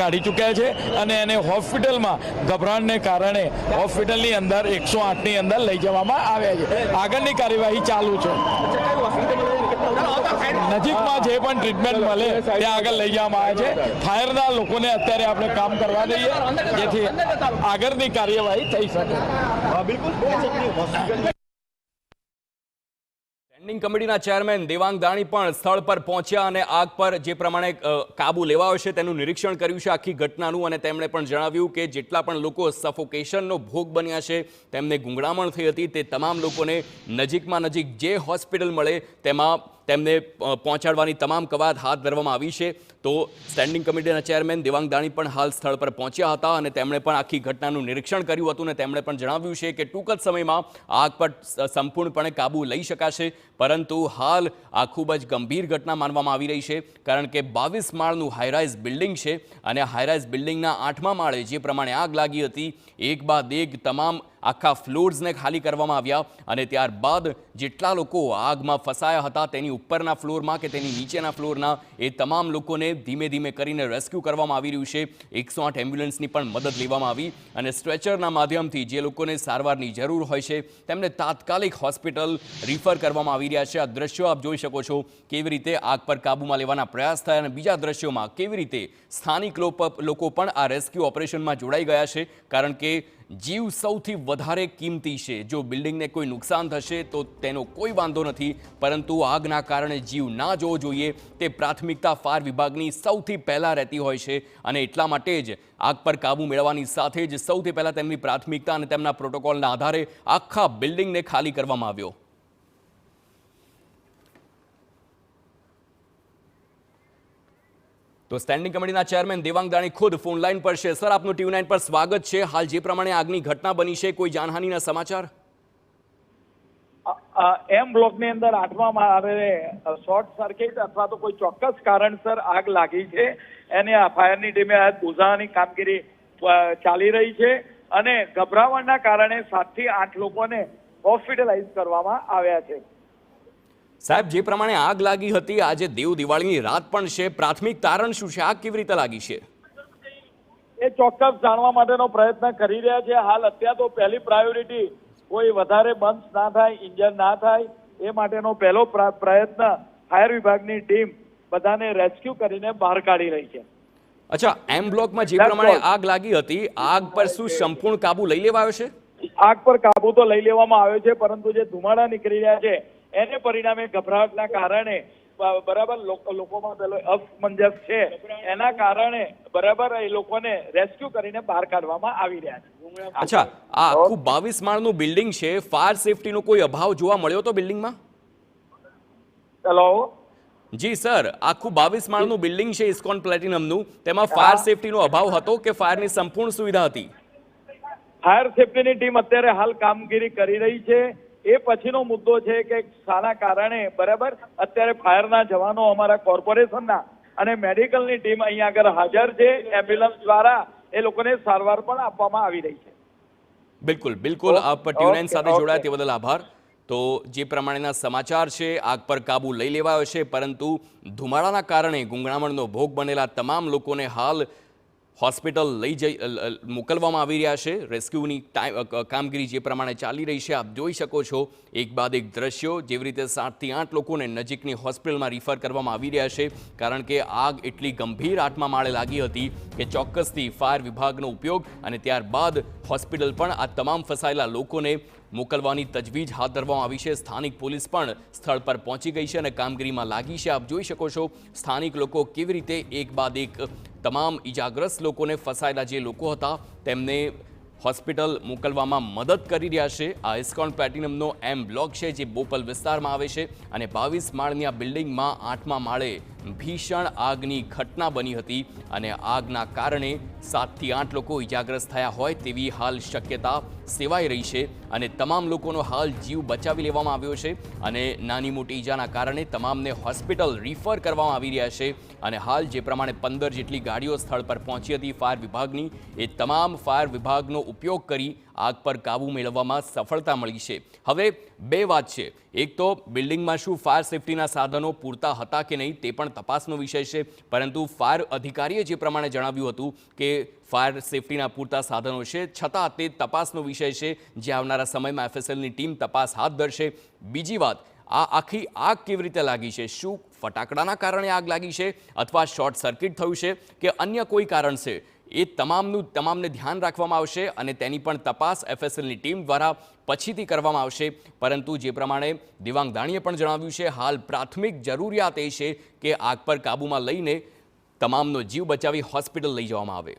કાઢી ચૂક્યા છે અને એને હોસ્પિટલમાં ગભરાણને કારણે હોસ્પિટલની અંદર 108ની અંદર લઈ જવામાં આવ્યા છે. આગળની કાર્યવાહી ચાલુ છે. નજીકમાં જે પણ ટ્રીટમેન્ટ મળે ત્યાં આગળ લઈ જવામાં આવે છે. ફાયરના લોકોને અત્યારે આપણે કામ કરવા દઈએ જેથી આગળની કાર્યવાહી થઈ શકે. સ્ટેન્ડિંગ કમિટીના ચેરમેન દેવાંગ દાણી પણ સ્થળ પર પહોંચ્યા અને આગ પર જે પ્રમાણે કાબુ લેવાયો છે તેનું નિરીક્ષણ કર્યું છે આખી ઘટનાનું, અને તેમણે પણ જણાવ્યું કે જેટલા પણ લોકો સફોકેશનનો ભોગ બન્યા છે, તેમને ગુંગળામણ થઈ હતી, તે તમામ લોકોને નજીકમાં નજીક જે હોસ્પિટલ મળે તેમાં તેમને પહોંચાડવાની તમામ કવાયત હાથ ધરવામાં આવી છે. તો સ્ટેન્ડિંગ કમિટીના ચેરમેન દેવાંગ દાણી પણ હાલ સ્થળ પર પહોંચ્યા હતા અને તેમણે પણ આખી ઘટનાનું નિરીક્ષણ કર્યું હતું અને તેમણે પણ જણાવ્યું છે કે ટૂંક જ સમયમાં આગ પર સંપૂર્ણપણે કાબુ લઈ શકાશે, પરંતુ હાલ આ ખૂબ જ ગંભીર ઘટના માનવામાં આવી રહી છે, કારણ કે 22 માળનું હાઈરાઇઝ બિલ્ડિંગ છે અને હાઈરાઇઝ બિલ્ડિંગના 8મા માળે જે પ્રમાણે આગ લાગી હતી, એક બાદ એક તમામ આખા ફ્લોર્સને ખાલી કરવામાં આવ્યા અને ત્યારબાદ જેટલા લોકો આગમાં ફસાયા હતા તેની ઉપરના ફ્લોરમાં કે તેની નીચેના ફ્લોરના એ તમામ લોકોને ધીમે ધીમે કરીને રેસ્ક્યુ કરવામાં આવી રહ્યું છે. 108 એમ્બ્યુલન્સની પણ મદદ લેવામાં આવી અને સ્ટ્રેચરના માધ્યમથી જે લોકોને સારવારની જરૂર હોય છે તેમને તાત્કાલિક હોસ્પિટલ રિફર કરવામાં આવી રહ્યા છે. આ દ્રશ્યો આપ જોઈ શકો છો કેવી રીતે આગ પર કાબૂમાં લેવાના પ્રયાસ થયા અને બીજા દ્રશ્યોમાં કેવી રીતે સ્થાનિક લોકો પણ આ રેસ્ક્યુ ઓપરેશનમાં જોડાઈ ગયા છે, કારણ કે જીવ સૌથી વધારે કિંમતી છે. જો બિલ્ડિંગને કોઈ નુકસાન થશે તો તેનો કોઈ વાંધો નથી, પરંતુ આગના કારણે જીવ ના જવો જોઈએ તે પ્રાથમિકતા ફાયર વિભાગની સૌથી પહેલાં રહેતી હોય છે અને એટલા માટે જ આગ પર કાબૂ મેળવવાની સાથે જ સૌથી પહેલાં તેમની પ્રાથમિકતા અને તેમના પ્રોટોકોલના આધારે આખા બિલ્ડિંગને ખાલી કરવામાં આવ્યો. તો સ્ટેન્ડિંગ કમિટીના ચેરમેન દેવાંગ દાણી ખુદ ફોન લાઈન પર છે. સર, આપનું TV9 પર સ્વાગત છે. હાલ જે પ્રમાણે આગની ઘટના બની છે, કોઈ જાનહાનિના સમાચાર? એમ બ્લોકની અંદર 8મા માળે શોર્ટ સર્કિટ અથવા તો કોઈ ચોક્કસ કારણસર આગ લાગી છે. એને ફાયરની ટીમે બુઝાવવાની કામગીરી ચાલી રહી છે અને ગભરામણના કારણે 7 થી 8 લોકોને હોસ્પિટલાઇઝ કરવામાં આવ્યા છે. સાહેબ, જે પ્રમાણે આગ લાગી હતી, આજે દેવ દિવાળીની રાત પણ છે, પ્રાથમિક તારણ શું છે? આગ કેવી રીતે લાગી છે એ ચોક્કસ જાણવા માટેનો પ્રયત્ન કરી રહ્યા છે. હાલ અત્યારે તો પહેલી પ્રાયોરિટી કોઈ વધારે બંધ ના થાય, ઇન્જર ના થાય એ માટેનો પહેલો પ્રયત્ન ફાયર વિભાગની ટીમ બધાને રેસ્ક્યુ કરીને બહાર કાઢી રહી છે. અચ્છા, એમ બ્લોકમાં જે પ્રમાણે આગ લાગી હતી, આગ પર શું સંપૂર્ણ કાબુ લઈ લેવાયો છે? આગ પર કાબુ તો લઈ લેવામાં આવ્યો છે, પરંતુ જે ધુમાડા નીકળી રહ્યા છે એને પરિણામે ગભરાટના કારણે બરાબર લોકોમાં પેલો અસમંજસ છે, એના કારણે બરાબર એ લોકોને રેસ્ક્યુ કરીને બહાર કાઢવામાં આવી રહ્યા છે. અચ્છા, આ આખું 22 માળનું બિલ્ડિંગ છે, ફાયર સેફટીનો કોઈ અભાવ જોવા મળ્યો તો બિલ્ડિંગમાં? હેલો જી સર, આખું 22 માળનું બિલ્ડિંગ છે ઇસ્કોન પ્લેટિનમનું, તેમાં ફાયર સેફટીનો અભાવ હતો કે ફાયરની સંપૂર્ણ સુવિધા હતી? ફાયર સેફટીની ટીમ અત્યારે હાલ કામગીરી કરી રહી છે. એ પછીનો મુદ્દો છે કે શાના કારણે બરાબર અત્યારે ફાયરના જવાનો અમારા કોર્પોરેશનના અને મેડિકલની ટીમ અહીંયા આગળ હાજર છે. એમ્બ્યુલન્સ દ્વારા એ લોકોને સારવાર પણ આપવામાં આવી રહી છે. બિલકુલ બિલકુલ, આપ TV9 સાથે જોડાયા તે બદલ આભાર. તો જે પ્રમાણેના સમાચાર છે, આગ પર કાબુ લઈ લેવાયો છે, પરંતુ ધુમાડાના કારણે ગુંગળામણનો ભોગ બનેલા તમામ લોકોને હાલ હોસ્પિટલ મોકલવામાં આવી રહ્યા છે. રેસ્ક્યુની કામગીરી જે પ્રમાણે ચાલી રહી છે, આપ જોઈ શકો છો એક બાદ એક દ્રશ્યો, જેવી રીતે 7 થી 8 લોકોને નજીકની હોસ્પિટલમાં રિફર કરવામાં આવી રહ્યા છે, કારણ કે આગ એટલી ગંભીર 8મા માળે લાગી હતી કે ચોક્કસથી ફાયર વિભાગનો ઉપયોગ અને ત્યારબાદ હોસ્પિટલ પણ આ તમામ ફસાયેલા લોકોને મોકલવાની તજવીજ હાથ ધરવામાં આવી છે. સ્થાનિક પોલીસ પણ સ્થળ પર પહોંચી ગઈ છે અને કામગીરીમાં લાગી છે. આપ જોઈ શકો છો સ્થાનિક લોકો કેવી રીતે એક બાદ એક તમામ ઇજાગ્રસ્ત લોકોને, ફસાયેલા જે લોકો હતા તેમને હોસ્પિટલ મોકલવામાં મદદ કરી રહ્યા છે. આ ઇસ્કોન પ્લેટિનમનો એમ બ્લોક છે જે બોપલ વિસ્તારમાં આવે છે અને 22 માળની આ બિલ્ડિંગમાં 8મા માળે ભીષણ આગની ઘટના બની હતી અને આગના કારણે 7 થી 8 લોકો ઇજાગ્રસ્ત થયા હોય તેવી હાલ શક્યતા સેવાઈ રહી છે અને તમામ લોકોનો હાલ જીવ બચાવી લેવામાં આવ્યો છે અને નાની મોટી ઈજાના કારણે તમામને હોસ્પિટલ રિફર કરવામાં આવી રહ્યા છે અને હાલ જે પ્રમાણે 15 જેટલી ગાડીઓ સ્થળ પર પહોંચી હતી ફાયર વિભાગની, એ તમામ ફાયર વિભાગનો ઉપયોગ કરી આગ પર કાબૂ મેળવવામાં સફળતા મળી છે. હવે બે વાત છે, એક તો બિલ્ડિંગમાં શું ફાયર સેફટીના સાધનો પૂરતા હતા કે નહીં તે પણ તપાસનો વિષય છે, પરંતુ ફાયર અધિકારીએ જે પ્રમાણે જણાવ્યું હતું કે ફાયર સેફટીના પૂરતા સાધનો છે, છતાં તે તપાસનો વિષય છે, જે આવનારા સમયમાં FSLની ટીમ તપાસ હાથ ધરશે. બીજી વાત, આ આખી આગ કેવી રીતે લાગી છે? શું ફટાકડાના કારણે આગ લાગી છે અથવા શોર્ટ સર્કિટ થયું છે કે અન્ય કોઈ કારણ છે? એ તમામને ધ્યાન રાખવામાં આવશે અને તેની પણ તપાસ FSLની ટીમ દ્વારા પછીથી કરવામાં આવશે. પરંતુ જે પ્રમાણે દેવાંગ દાણીએ પણ જણાવ્યું છે, હાલ પ્રાથમિક જરૂરિયાત એ છે કે આગ પર કાબૂમાં લઈને તમામનો જીવ બચાવી હોસ્પિટલ લઈ જવામાં આવે.